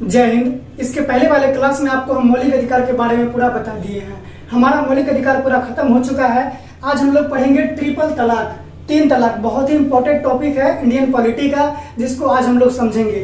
जय हिंद। इसके पहले वाले क्लास में आपको हम मौलिक अधिकार के बारे में पूरा बता दिए हैं। हमारा मौलिक अधिकार पूरा खत्म हो चुका है। आज हम लोग पढ़ेंगे ट्रिपल तलाक, 3 तलाक। बहुत ही इंपॉर्टेंट टॉपिक है इंडियन पॉलिटी का, जिसको आज हम लोग समझेंगे।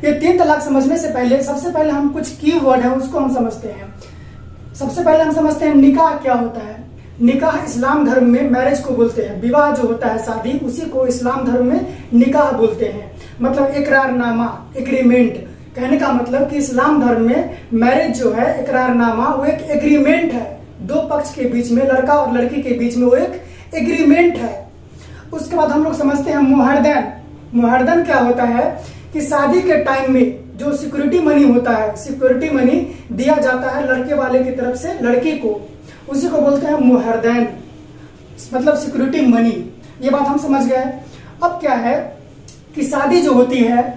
ये 3 तलाक समझने से पहले सबसे पहले हम कुछ की वर्ड है उसको हम समझते हैं। सबसे पहले हम समझते हैं निकाह क्या होता है। निकाह इस्लाम धर्म में मैरिज को बोलते हैं। विवाह जो होता है, शादी, उसी को इस्लाम धर्म में निकाह बोलते हैं। मतलब इकरारनामा, एग्रीमेंट। कहने का मतलब कि इस्लाम धर्म में मैरिज जो है, इकरारनामा, वो एक एग्रीमेंट है। 2 पक्ष के बीच में, लड़का और लड़की के बीच में वो एक एग्रीमेंट है। उसके बाद हम लोग समझते हैं मुहरदन। मुहरदन क्या होता है कि शादी के टाइम में जो सिक्योरिटी मनी होता है, सिक्योरिटी मनी दिया जाता है लड़के वाले की तरफ से लड़की को, उसी को बोलते हैं मुहरदन, मतलब सिक्योरिटी मनी। ये बात हम समझ गए। अब क्या है कि शादी जो होती है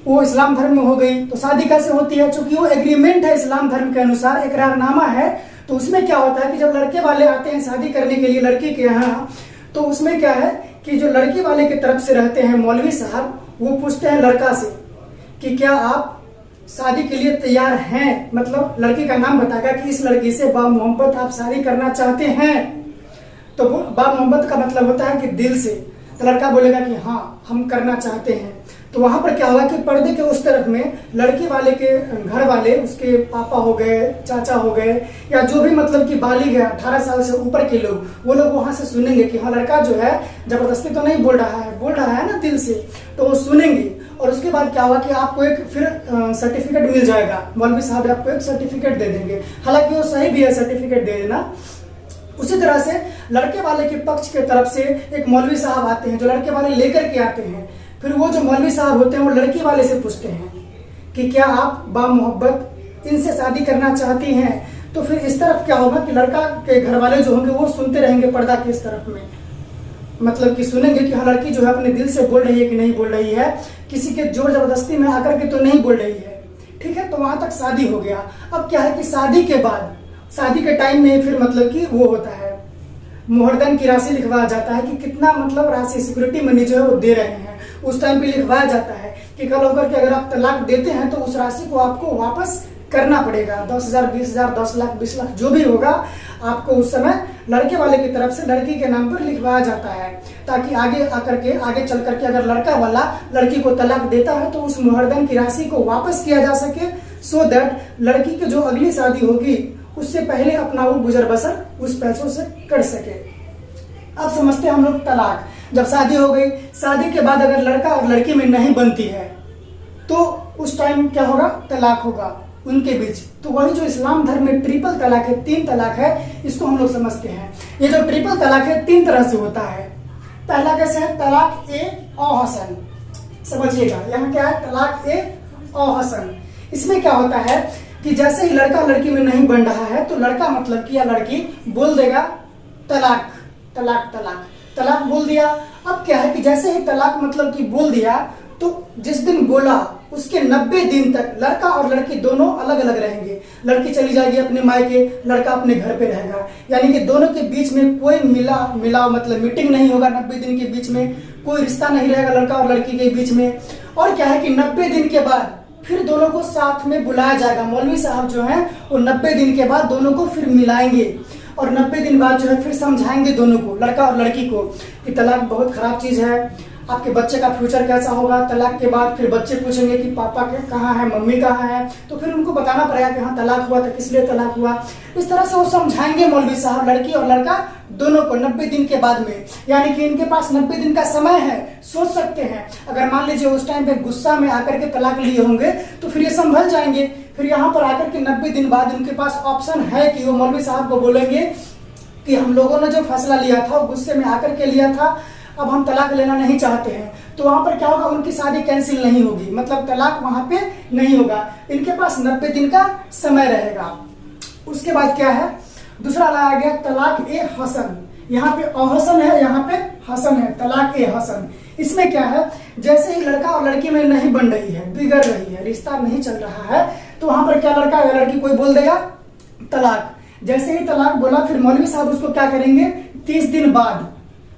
वो इस्लाम धर्म में हो गई। तो शादी कैसे होती है? चूंकि वो एग्रीमेंट है इस्लाम धर्म के अनुसार, इकरारनामा है। तो उसमें क्या होता है कि जब लड़के वाले आते हैं शादी करने के लिए लड़की के यहाँ, तो उसमें क्या है कि जो लड़की वाले की तरफ से रहते हैं मौलवी साहब, वो पूछते हैं लड़का से कि क्या आप शादी के लिए तैयार हैं। मतलब लड़की का नाम बताएगा कि इस लड़की से बा मोहब्बत आप शादी करना चाहते हैं। तो बा मोहब्बत का मतलब होता है कि दिल से। तो लड़का बोलेगा कि हाँ हम करना चाहते हैं। तो वहां पर क्या होगा कि पर्दे के उस तरफ में लड़की वाले के घर वाले, उसके पापा हो गए, चाचा हो गए, या जो भी मतलब कि बालिग है 18 साल से ऊपर के लोग, वो लोग वहां से सुनेंगे कि हाँ लड़का जो है जबरदस्ती तो नहीं बोल रहा है ना दिल से। तो वो सुनेंगे। और उसके बाद क्या होगा कि आपको एक फिर सर्टिफिकेट मिल जाएगा। मौलवी साहब आपको एक सर्टिफिकेट दे देंगे। हालांकि वो सही भी है सर्टिफिकेट दे देना। उसी तरह से लड़के वाले के पक्ष के तरफ से एक मौलवी साहब आते हैं, जो लड़के वाले लेकर के आते हैं। फिर वो जो मौलवी साहब होते हैं वो लड़की वाले से पूछते हैं कि क्या आप बा मोहब्बत इनसे शादी करना चाहती हैं। तो फिर इस तरफ क्या होगा कि लड़का के घर वाले जो होंगे वो सुनते रहेंगे पर्दा के इस तरफ में, मतलब कि सुनेंगे कि हाँ लड़की जो है अपने दिल से बोल रही है कि नहीं बोल रही है, किसी के जोर जबरदस्ती में आकर के तो नहीं बोल रही है। ठीक है, तो वहां तक शादी हो गया। अब क्या है कि शादी के बाद, शादी के टाइम में फिर मतलब कि वो होता है मुहरदन की राशि लिखवाया जाता है कि कितना मतलब राशि सिक्योरिटी मनी जो है वो दे रहे हैं। उस टाइम पे लिखवाया जाता है कि कल होकर के अगर आप तलाक देते हैं तो उस राशि को आपको वापस करना पड़ेगा। 10,000, 20,000, 10 लाख, 20 लाख जो भी होगा, आपको उस समय लड़के वाले की तरफ से लड़की के नाम पर लिखवाया जाता है, ताकि आगे चल करके अगर लड़का वाला लड़की को तलाक देता है तो उस मुहरदन की राशि को वापस किया जा सके, सो दैट लड़की की जो अगली शादी होगी उससे पहले अपना वो गुजर बसर उस पैसों से कर सके। अब समझते हैं हम लोग तलाक। जब शादी हो गई, शादी के बाद अगर लड़का और लड़की में नहीं बनती है तो उस टाइम क्या होगा? तलाक होगा उनके बीच। तो वही जो इस्लाम धर्म में ट्रिपल तलाक है, 3 तलाक है, इसको हम लोग समझते हैं। ये जो ट्रिपल तलाक है 3 तरह से होता है। पहला कैसे है? तलाक ए औ हसन। समझिएगा, यहाँ क्या है? तलाक ए औ हसन। इसमें क्या होता है कि जैसे ही लड़का लड़की में नहीं बन रहा है तो लड़का मतलब कि या लड़की बोल देगा तलाक तलाक तलाक, तलाक बोल दिया। अब क्या है कि जैसे ही तलाक मतलब कि बोल दिया, तो जिस दिन बोला उसके 90 दिन तक लड़का और लड़की दोनों अलग अलग रहेंगे। लड़की चली जाएगी अपने मायके, लड़का अपने घर पे रहेगा। यानी कि दोनों के बीच में कोई मिलाव मतलब मीटिंग नहीं होगा। 90 दिन के बीच में कोई रिश्ता नहीं रहेगा लड़का और लड़की के बीच में। और क्या है कि 90 दिन के बाद फिर दोनों को साथ में बुलाया जाएगा। मौलवी साहब जो हैं वो 90 दिन के बाद दोनों को फिर मिलाएंगे और 90 दिन बाद जो है फिर समझाएंगे दोनों को, लड़का और लड़की को, कि तलाक बहुत खराब चीज है। आपके बच्चे का फ्यूचर कैसा होगा तलाक के बाद। फिर बच्चे पूछेंगे कि पापा कहाँ है, मम्मी कहाँ है। तो फिर उनको बताना पड़ेगा कि हाँ तलाक हुआ था, किस लिए तलाक हुआ। इस तरह से वो समझाएंगे मौलवी साहब लड़की और लड़का दोनों को 90 दिन के बाद में। यानी कि इनके पास 90 दिन का समय है, सोच सकते हैं। अगर मान लीजिए उस टाइम पे गुस्सा में आकर के तलाक लिए होंगे तो फिर ये संभल जाएंगे। फिर यहाँ पर आकर के 90 दिन बाद उनके पास ऑप्शन है कि वो मौलवी साहब को बोलेंगे कि हम लोगों ने जो फैसला लिया था वो गुस्से में आकर के लिया था, अब हम तलाक लेना नहीं चाहते हैं। तो वहां पर क्या होगा? उनकी शादी कैंसिल नहीं होगी, मतलब तलाक वहां पे नहीं होगा। इनके पास 90 दिन का समय रहेगा। उसके बाद क्या है? दूसरा लाया गया तलाक ए हसन। यहाँ पे अहसन है, यहाँ पे हसन है, तलाक ए हसन। इसमें क्या है? जैसे ही लड़का और लड़की में नहीं बन रही है, बिगड़ रही है, रिश्ता नहीं चल रहा है, तो वहां पर क्या लड़का या लड़की कोई बोल देगा तलाक। जैसे ही तलाक बोला फिर मौलवी साहब उसको क्या करेंगे? 30 दिन बाद,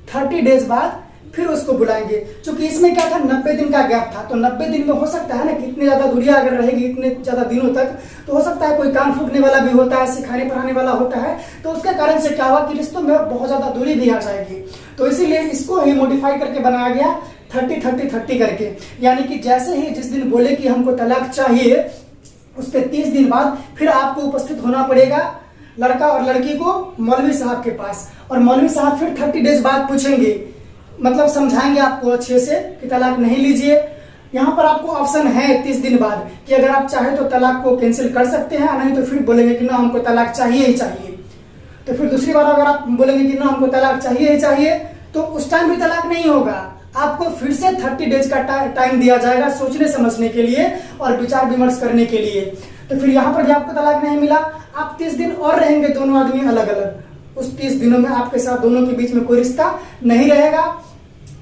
30 डेज बाद फिर उसको बुलाएंगे। क्योंकि इसमें क्या था, 90 दिन का गैप था, तो 90 दिन में हो सकता है ना कि इतनी ज़्यादा दूरियां अगर रहेगी इतने ज़्यादा दिनों तक, तो हो सकता है कोई कान फूकने वाला भी होता है, सिखाने पढ़ाने वाला होता है, तो उसके कारण से क्या हुआ कि रिश्तों में बहुत ज़्यादा दूरी भी आ जाएगी। तो इसीलिए इसको ही मॉडिफाई करके बनाया गया 30-30-30 करके, यानी कि जैसे ही जिस दिन बोले कि हमको तलाक चाहिए, उसके 30 दिन बाद फिर आपको उपस्थित होना पड़ेगा लड़का और लड़की को मौलवी साहब के पास, और मौलवी साहब फिर 30 डेज बाद पूछेंगे, मतलब समझाएंगे आपको अच्छे से कि तलाक नहीं लीजिए। यहाँ पर आपको ऑप्शन है 30 दिन बाद कि अगर आप चाहे तो तलाक को कैंसिल कर सकते हैं, नहीं तो फिर बोलेंगे कि ना हमको तलाक चाहिए ही चाहिए। तो फिर दूसरी बार अगर आप बोलेंगे कि ना हमको तलाक चाहिए ही चाहिए, तो उस टाइम भी तलाक नहीं होगा, आपको फिर से 30 डेज का टाइम दिया जाएगा सोचने समझने के लिए और विचार विमर्श करने के लिए। तो फिर यहाँ पर भी आपको तलाक नहीं मिला, आप 30 दिन और रहेंगे दोनों आदमी अलग अलग। उस 30 दिनों में आपके साथ दोनों के बीच में कोई रिश्ता नहीं रहेगा।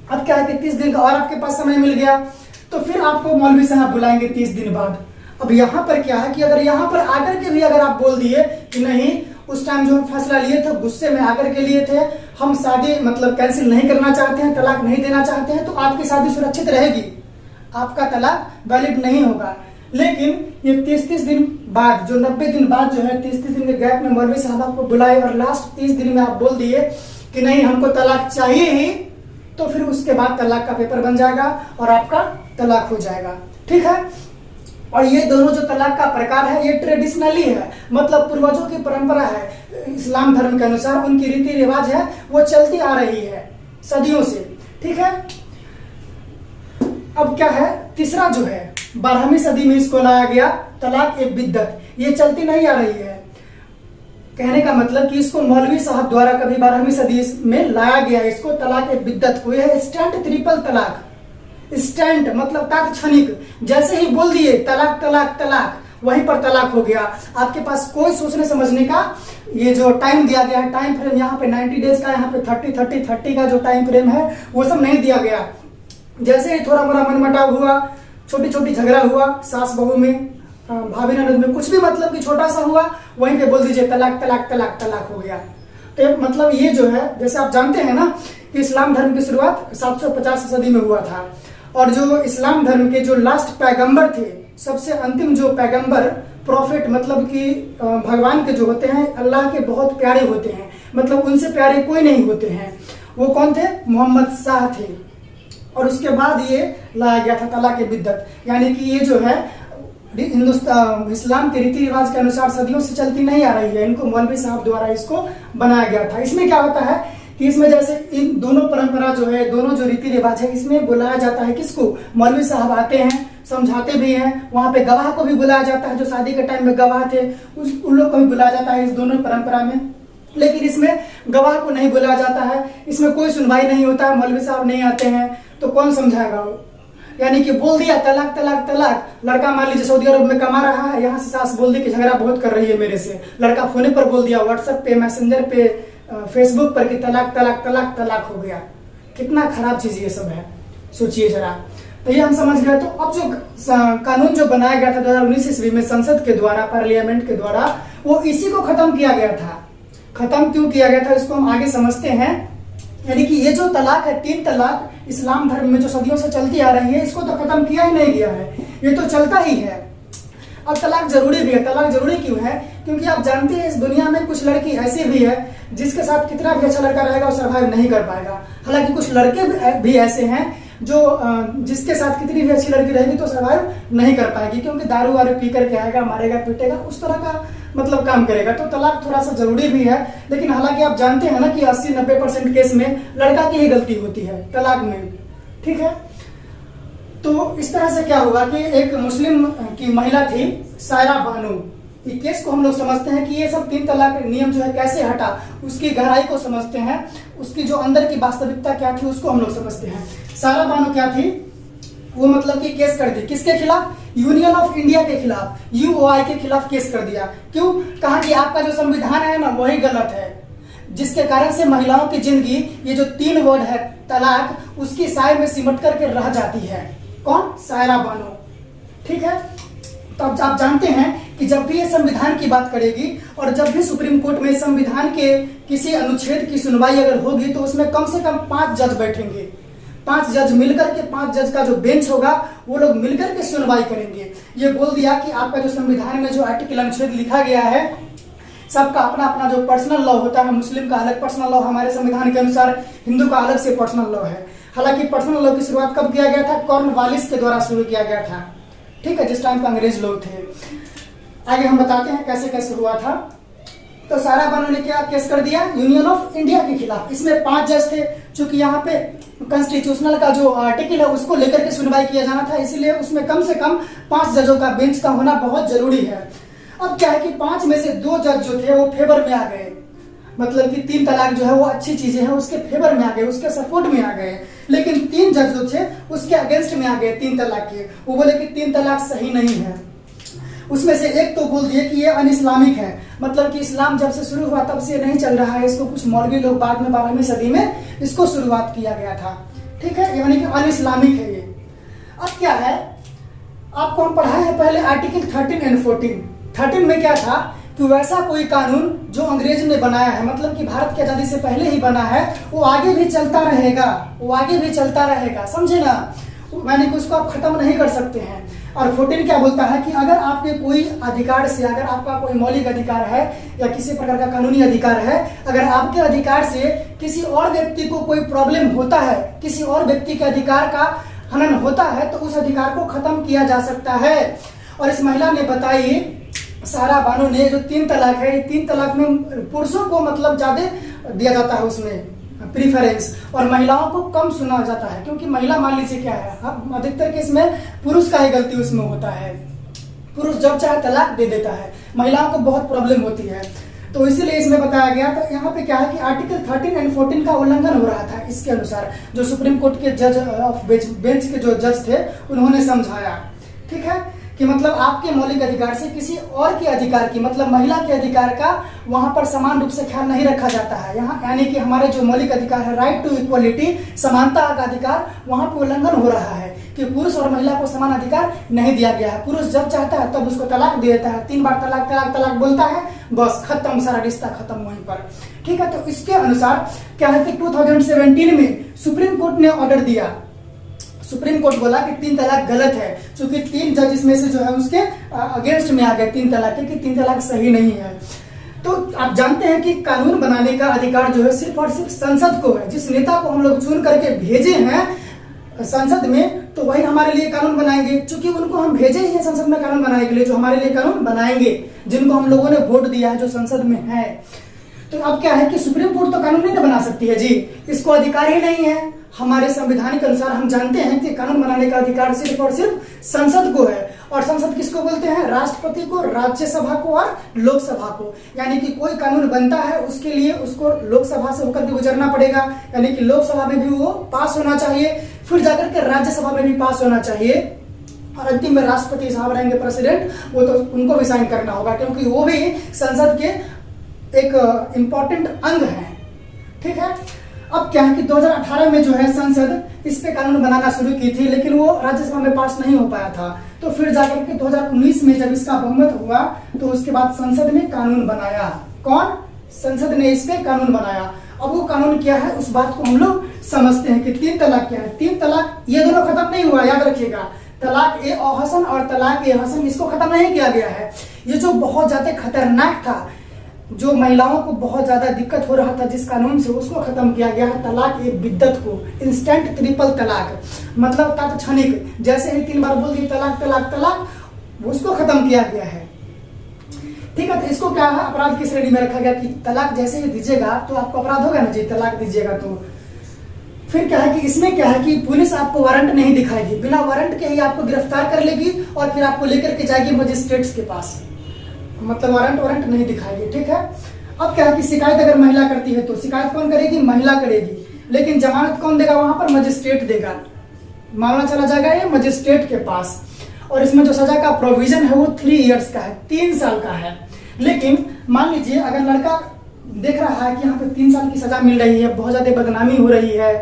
अब क्या है कि 30 दिन का और आपके पास समय मिल गया, तो फिर आपको मौलवी साहब बुलाएंगे 30 दिन बाद। अब यहाँ पर क्या है कि अगर यहाँ पर आकर के भी अगर आप बोल दिए कि नहीं, उस टाइम जो हम फैसला लिए थे गुस्से में आकर के लिए थे, हम शादी मतलब कैंसिल नहीं करना चाहते हैं, तलाक नहीं देना चाहते हैं, तो आपकी शादी सुरक्षित रहेगी, आपका तलाक वैलिड नहीं होगा। लेकिन ये 30-30 दिन बाद, जो 90 दिन बाद जो है 30-30 दिन के गैप में मौलवी साहब आपको बुलाए और लास्ट 30 दिन में आप बोल दिए कि नहीं हमको तलाक चाहिए ही, तो फिर उसके बाद तलाक का पेपर बन जाएगा और आपका तलाक हो जाएगा। ठीक है। और ये दोनों जो तलाक का प्रकार है ये ट्रेडिशनली है, मतलब पूर्वजों की परंपरा है, इस्लाम धर्म के अनुसार उनकी रीति रिवाज है, वो चलती आ रही है सदियों से। ठीक है। अब क्या है, तीसरा जो है 12वीं सदी में इसको लाया गया तलाक ए बिद्दत। ये चलती नहीं आ रही है, कहने का मतलब कि इसको मौलवी साहब द्वारा कभी 12वीं सदी में लाया गया, इसको तलाक ए बिद्दत हुई है। स्टैंड ट्रिपल तलाक, स्टैंड मतलब तात्क्षणिक, जैसे ही बोल दिए तलाक तलाक तलाक, वहीं पर तलाक हो गया। आपके पास कोई सोचने समझने का ये जो टाइम दिया गया है, टाइम फ्रेम यहाँ पे 90 डेज का, यहाँ पे 30-30-30 का जो टाइम फ्रेम है वो सब नहीं दिया गया। जैसे ही थोड़ा मोड़ा मनमुटाव हुआ, छोटी छोटी झगड़ा हुआ सास बहू में, भाभी ननद में, कुछ भी मतलब कि छोटा सा हुआ, वहीं पे बोल दीजिए तलाक तलाक तलाक तलाक हो गया। तो मतलब ये जो है, जैसे आप जानते हैं ना कि इस्लाम धर्म की शुरुआत 750 सदी में हुआ था, और जो इस्लाम धर्म के जो लास्ट पैगंबर थे, सबसे अंतिम जो पैगंबर प्रॉफिट, मतलब कि भगवान के जो होते हैं, अल्लाह के बहुत प्यारे होते हैं, मतलब उनसे प्यारे कोई नहीं होते हैं, वो कौन थे, मोहम्मद शाह थे। और उसके बाद ये लाया गया था तलाक ए बिद्दत, यानी कि ये जो है हिंदुस्तान इस्लाम के रीति रिवाज के अनुसार सदियों से चलती नहीं आ रही है, इनको मौलवी साहब द्वारा इसको बनाया गया था। इसमें क्या होता है कि इसमें जैसे इन दोनों परंपरा जो है, दोनों जो रीति रिवाज है, इसमें बुलाया जाता है किसको, मौलवी साहब आते हैं, समझाते भी हैं, वहां पे गवाह को भी बुलाया जाता है, जो शादी के टाइम में गवाह थे उन लोग को भी बुलाया जाता है इस दोनों परंपरा में। लेकिन इसमें गवाह को नहीं बुलाया जाता है, इसमें कोई सुनवाई नहीं होता है, मौलवी साहब नहीं आते हैं, तो कौन समझाएगा वो। यानी कि बोल दिया तलाक तलाक तलाक, लड़का मान लीजिए सऊदी अरब में कमा रहा है, यहाँ से सास बोल दी कि झगड़ा बहुत कर रही है मेरे से, लड़का फोन पर बोल दिया, व्हाट्सएप पे, मैसेंजर पे, फेसबुक पर कि तलाक तलाक तलाक तलाक हो गया। कितना खराब चीज ये सब है, सोचिए जरा। तो ये हम समझ गए। तो अब जो कानून जो बनाया गया था 2019 ईस्वी में संसद के द्वारा, पार्लियामेंट के द्वारा, वो इसी को खत्म किया गया था। खत्म क्यों किया गया था इसको हम आगे समझते हैं। यानी कि ये जो तलाक है, 3 तलाक इस्लाम धर्म में जो सदियों से चलती आ रही है, इसको तो खत्म किया ही नहीं गया है, ये तो चलता ही है। अब तलाक जरूरी भी है। तलाक जरूरी क्यों है? क्योंकि आप जानते हैं इस दुनिया में कुछ लड़की ऐसी भी है जिसके साथ कितना भी अच्छा लड़का रहेगा वो सर्वाइव नहीं कर पाएगा। हालांकि कुछ लड़के भी ऐसे हैं जो जिसके साथ कितनी भी अच्छी लड़की रहेगी तो सर्वाइव नहीं कर पाएगी, क्योंकि दारू वारू पी करके आएगा, मारेगा पीटेगा, उस तरह का मतलब काम करेगा। तो तलाक थोड़ा सा जरूरी भी है। लेकिन हालांकि आप जानते हैं ना कि 80-90% केस में लड़का की ही गलती होती है तलाक में। ठीक है। तो इस तरह से क्या होगा कि एक मुस्लिम की महिला थी सायरा बानो, इस केस को हम लोग समझते हैं कि ये सब 3 तलाक नियम जो है कैसे हटा, उसकी गहराई को समझते हैं, उसकी जो अंदर की वास्तविकता क्या थी उसको हम लोग समझते हैं। सायरा बानो क्या थी, वो मतलब कि केस कर दी किसके खिलाफ, यूनियन ऑफ इंडिया के खिलाफ, यूओआई के खिलाफ केस कर दिया। क्यों? कहा कि आपका जो संविधान है ना वही गलत है, जिसके कारण से महिलाओं की जिंदगी, ये जो 3 वर्ड है तलाक, उसकी साय में सिमट करके रह जाती है। कौन? सायरा बानो। ठीक है। तो अब आप जानते हैं कि जब भी ये संविधान की बात करेगी और जब भी सुप्रीम कोर्ट में संविधान के किसी अनुच्छेद की सुनवाई अगर होगी तो उसमें कम से कम 5 जज बैठेंगे। 5 जज मिलकर के 5 जज का जो बेंच होगा वो लोग मिलकर के सुनवाई करेंगे। ये बोल दिया कि आपका जो संविधान में जो आर्टिकल अनुच्छेद लिखा गया है, सबका अपना अपना जो पर्सनल लॉ होता है, मुस्लिम का अलग पर्सनल लॉ, हमारे संविधान के अनुसार हिंदू का अलग से पर्सनल लॉ है। हालांकि पर्सनल लॉ की शुरुआत कब किया गया था? कॉर्नवालिस के द्वारा शुरू किया गया था, ठीक है, जिस टाइम पे अंग्रेज लोग थे। आगे हम बताते हैं कैसे कैसे हुआ था। तो सारा बानो ने क्या केस कर दिया? यूनियन ऑफ इंडिया के खिलाफ। इसमें 5 जज थे, चूंकि यहाँ पे कॉन्स्टिट्यूशनल का जो आर्टिकल है उसको लेकर के सुनवाई किया जाना था, इसीलिए उसमें कम से कम 5 जजों का बेंच का होना बहुत जरूरी है। अब क्या है कि 5 में से 2 जज जो थे वो फेवर में आ गए, मतलब कि 3 तलाक जो है वो अच्छी चीजें हैं उसके फेवर में आ गए, उसके सपोर्ट में आ गए। लेकिन 3 जज जो थे उसके अगेंस्ट में आ गए 3 तलाक के। वो बोले कि 3 तलाक सही नहीं है। उसमें से एक तो बोल दिए कि ये अन इस्लामिक है, मतलब कि इस्लाम जब से शुरू हुआ तब से नहीं चल रहा है, इसको कुछ मौलवी लोग बाद में 12वीं सदी में इसको शुरुआत किया गया था, ठीक है, यानी कि अन इस्लामिक है ये। अब क्या है, आपको हम पढ़ाए हैं पहले आर्टिकल 13 एंड 14। 13 में क्या था कि वैसा कोई कानून जो अंग्रेज ने बनाया है, मतलब कि भारत की आजादी से पहले ही बना है, वो आगे भी चलता रहेगा, वो आगे भी चलता रहेगा, समझे ना, यानी कि उसको आप खत्म नहीं कर सकते हैं। और 14 क्या बोलता है कि अगर आपके कोई अधिकार से, अगर आपका कोई मौलिक अधिकार है या किसी प्रकार का कानूनी अधिकार है, अगर आपके अधिकार से किसी और व्यक्ति को कोई प्रॉब्लम होता है, किसी और व्यक्ति के अधिकार का हनन होता है, तो उस अधिकार को खत्म किया जा सकता है। और इस महिला ने बताई, सारा बानो ने, जो 3 तलाक है, 3 तलाक में पुरुषों को मतलब ज्यादा दिया जाता है उसमें प्रीफरेंस, और महिलाओं को कम सुना जाता है, क्योंकि महिला मान लीजिए क्या है, अब अधिकतर केस में पुरुष का ही गलती उसमें होता है, पुरुष जब चाहे तलाक दे देता है, महिलाओं को बहुत प्रॉब्लम होती है, तो इसीलिए इसमें बताया गया। तो यहाँ पे क्या है कि आर्टिकल 13 एंड 14 का उल्लंघन हो रहा था। इसके अनुसार जो सुप्रीम कोर्ट के जज ऑफ बेंच के जो जज थे उन्होंने समझाया, ठीक है, कि मतलब आपके मौलिक अधिकार से किसी और के अधिकार की, मतलब महिला के अधिकार का वहां पर समान रूप से ख्याल नहीं रखा जाता है। यहाँ यानी कि हमारे जो मौलिक अधिकार है, राइट टू इक्वलिटी, समानता का अधिकार, वहां पर उल्लंघन हो रहा है कि पुरुष और महिला को समान अधिकार नहीं दिया गया है। पुरुष जब चाहता है तब उसको तलाक दे देता है, 3 बार तलाक तलाक तलाक बोलता है, बस खत्म, सारा रिश्ता खत्म वहीं पर, ठीक है। तो इसके अनुसार क्या है कि 2017 में सुप्रीम कोर्ट ने ऑर्डर दिया, सुप्रीम कोर्ट बोला कि 3 तलाक गलत है, क्योंकि 3 जज इसमें से जो है उसके अगेंस्ट में आ गए 3 तलाक के, कि 3 तलाक सही नहीं है। तो आप जानते हैं कि कानून बनाने का अधिकार जो है सिर्फ और सिर्फ संसद को है। जिस नेता को हम लोग चुन करके भेजे हैं संसद में, तो वही हमारे लिए कानून बनाएंगे, क्योंकि उनको हम भेजे ही हैं संसद में कानून बनाने के लिए, जो हमारे लिए कानून बनाएंगे, जिनको हम लोगों ने वोट दिया है, जो संसद में है। तो अब क्या है कि सुप्रीम कोर्ट तो कानून नहीं बना सकती है जी, इसको अधिकार ही नहीं है। हमारे संविधान के अनुसार हम जानते हैं कि कानून बनाने का अधिकार सिर्फ और सिर्फ संसद को है। और संसद किसको बोलते हैं? राष्ट्रपति को, राज्यसभा को और लोकसभा को। यानी कि कोई कानून बनता है उसके लिए उसको लोकसभा से होकर के गुजरना पड़ेगा, यानी कि लोकसभा में भी वो पास होना चाहिए, फिर जाकर के राज्यसभा में भी पास होना चाहिए, और अंतिम में राष्ट्रपति साहब रहेंगे प्रेसिडेंट, वो तो उनको भी साइन करना होगा, क्योंकि वो भी संसद के एक इम्पोर्टेंट अंग है, ठीक है। अब क्या है कि 2018 में जो है संसद इस पे कानून बनाना शुरू की थी, लेकिन वो राज्यसभा में पास नहीं हो पाया था। तो फिर जाकर के 2019 में जब इसका बहुमत हुआ, तो उसके बाद संसद ने कानून बनाया। कौन? संसद ने इस पे कानून बनाया। अब वो कानून क्या है उस बात को हम लोग समझते हैं कि 3 तलाक क्या है। 3 तलाक ये दोनों खत्म नहीं हुआ, याद रखिएगा। तलाक ए हसन और तलाक ए हसन, इसको खत्म नहीं किया गया है। ये जो बहुत ज्यादा खतरनाक था, जो महिलाओं को बहुत ज्यादा दिक्कत हो रहा था जिस कानून से, उसको खत्म किया गया है। तलाक ए बिद्दत को, इंस्टेंट ट्रिपल तलाक, मतलब तात्क्षणिक, जैसे ही 3 बार बोल दी तलाक तलाक तलाक, उसको खत्म किया गया है, ठीक है। तो इसको क्या है, अपराध की श्रेणी में रखा गया कि तलाक जैसे ही दीजिएगा तो आपको अपराध होगा ना जी, तलाक दीजिएगा तो। फिर क्या है कि इसमें क्या है कि पुलिस आपको वारंट नहीं दिखाएगी, बिना वारंट के ही आपको गिरफ्तार कर लेगी और फिर आपको लेकर के जाएगी मजिस्ट्रेट्स के पास, मतलब वारंट नहीं दिखाएगी, ठीक है। अब क्या है कि शिकायत अगर महिला करती है तो शिकायत कौन करेगी? महिला करेगी, लेकिन जमानत कौन देगा? वहां पर मजिस्ट्रेट देगा। मामला चला जाएगा ये मजिस्ट्रेट के पास। और इसमें जो सजा का प्रोविजन है वो 3 इयर्स का है, 3 साल का है। लेकिन मान लीजिए अगर लड़का देख रहा है कि यहाँ पे 3 साल की सजा मिल रही है, बहुत ज्यादा बदनामी हो रही है,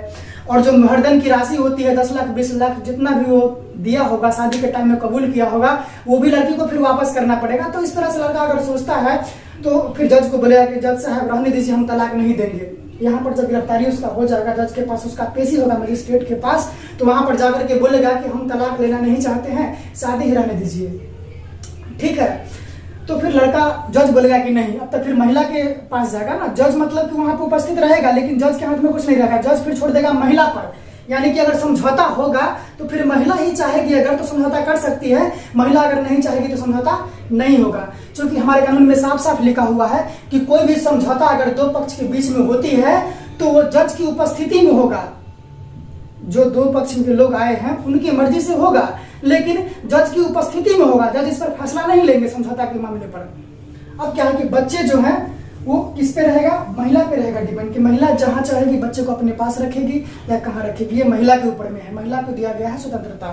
और जो महरदन की राशि होती है 10 लाख 20 लाख, जितना भी वो दिया होगा शादी के टाइम में कबूल किया होगा, वो भी लड़की को फिर वापस करना पड़ेगा। तो इस तरह से लड़का अगर सोचता है तो फिर जज को बोलेगा कि जज साहब रहने दीजिए, हम तलाक नहीं देंगे, यहाँ पर जब गिरफ्तारी उसका हो जाएगा, जज के पास उसका पेशी होगा मजिस्ट्रेट के पास, तो वहां पर जाकर के बोलेगा कि हम तलाक लेना नहीं चाहते हैं, शादी ही रहने दीजिए। ठीक है, तो फिर लड़का, जज बोलेगा कि नहीं, अब तक फिर महिला के पास जाएगा ना। जज मतलब कि वहां पर उपस्थित रहेगा, लेकिन जज के हाथ में कुछ नहीं रहेगा, जज फिर छोड़ देगा महिला पर। यानी कि अगर समझौता होगा तो फिर महिला ही चाहेगी अगर तो समझौता कर सकती है, महिला अगर नहीं चाहेगी तो समझौता नहीं होगा। क्योंकि हमारे कानून में साफ साफ लिखा हुआ है कि कोई भी समझौता अगर दो पक्ष के बीच में होती है तो वो जज की उपस्थिति में होगा। जो दो पक्ष के लोग आए हैं उनकी मर्जी से होगा, लेकिन जज की उपस्थिति में होगा। जज इस पर फैसला नहीं लेंगे समझौता के मामले पर। अब क्या है कि बच्चे जो हैं वो किस पे रहेगा, महिला पे रहेगा डिपेंड, कि महिला जहां चाहेगी बच्चे को अपने पास रखेगी या कहाँ रखेगी, ये महिला के ऊपर में है। महिला को दिया गया है स्वतंत्रता।